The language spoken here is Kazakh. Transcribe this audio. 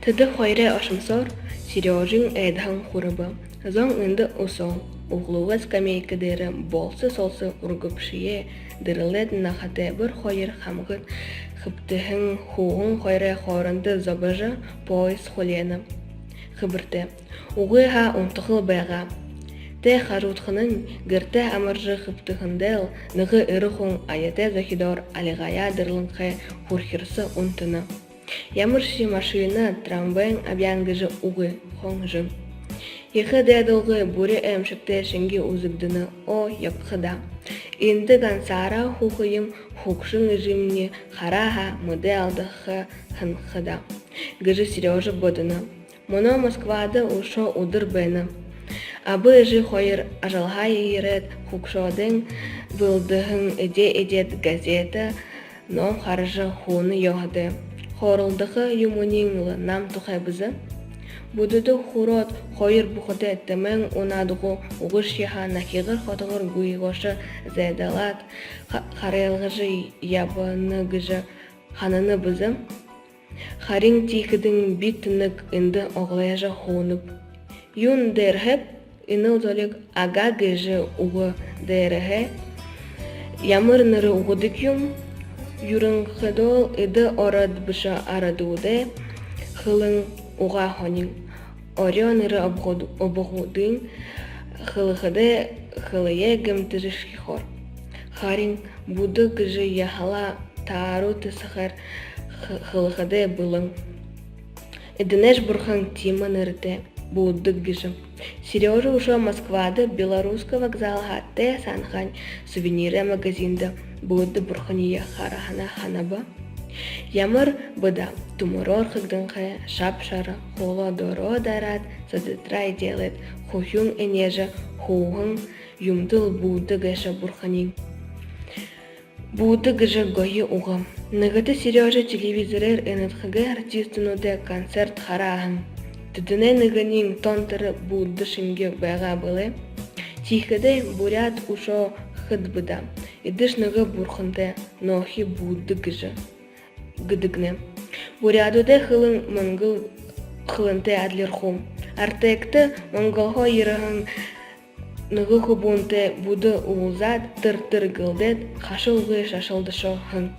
Тыды хойре ошымсор, Сережин эйдхан хурабы. Зон инды усон, углуга скамейкадыры болсы-солсы ургупшие, дырылет нахате бір хойыр хамгыт, хыптыхын хуғын хойре хорынды зобыжы пояс холені. Хыбырты, уғы ха унтықыл байға. Те харутхынын гырте амыржы хыптыхындел, нығы ырыхун аяте захидор алигая дырлынхэ хурхирсы унтыны. Ямырши машина трамвайн абянгыжы уғы хонжын. Ехы дәділгі бүрі әмшікті шынги ұзыгдыны о япқыда. Инді гансара хухыйым хукшын жимне хараха мұды алдықы хынқыда. Гыжы Сережа бодыны. Мұны Москвады ұшо ұдыр бәні. Абы жы хойыр ажалға ерет хукшодың вылдығын эде-эдет газеті ном харжы хуны йоғды. Хорылдығы юмунинглы нам тұхайбызы. Будуду хурот хойыр бұқыды тәмәң унадығы ұғыш яха нахиғыр хотығыр гуйғошы зәйдалат харелғыжы ябыны гыжы хананы бізім. Харин тикідін биттінік инді оғлайжы хуынып. Юн дәрхеп иныл золик ага гыжы уғы дәрхе. Ямыр ныры уғыдык юм. Юрын хыдол иды орад бұша арадуды. Хылын уға хонин. Орион ныры обғудын. Хылыхыды хылые гімтірішкі хор. Харин буды гыжы яхала таару тысықар хылыхыды бұлын. Эдінеш бұрхан тима нырыты буды гыжы. Сережа ушо Москвады белорусский вокзалға те санхан сувениры магазинды буды бұрхания харахана ханаба. Ямыр быда тумурор хыгдынхэ шап-шары холо доро дарат садытрай делет хухюн энежа хуғын юмдыл буды гэша бұрханин. Буды гыжы гойы уғы. Нығыты Сережа телевизорер энетхыгэ артистынуды концерт харахын. Тыдыне нығынин тонтыры буды шынге байға былы. Тихкыды бурят ушо хыдбыда. Идыш нығы бұрхынды нохи буды гыжы. Гыдыгне. Бурядуде хылын монгол хылынты адлер хум. Артекты монголхо ерығын нығы хубунты буды уылзад тыр-тыр гылдет хашылғы шашылды шо хын.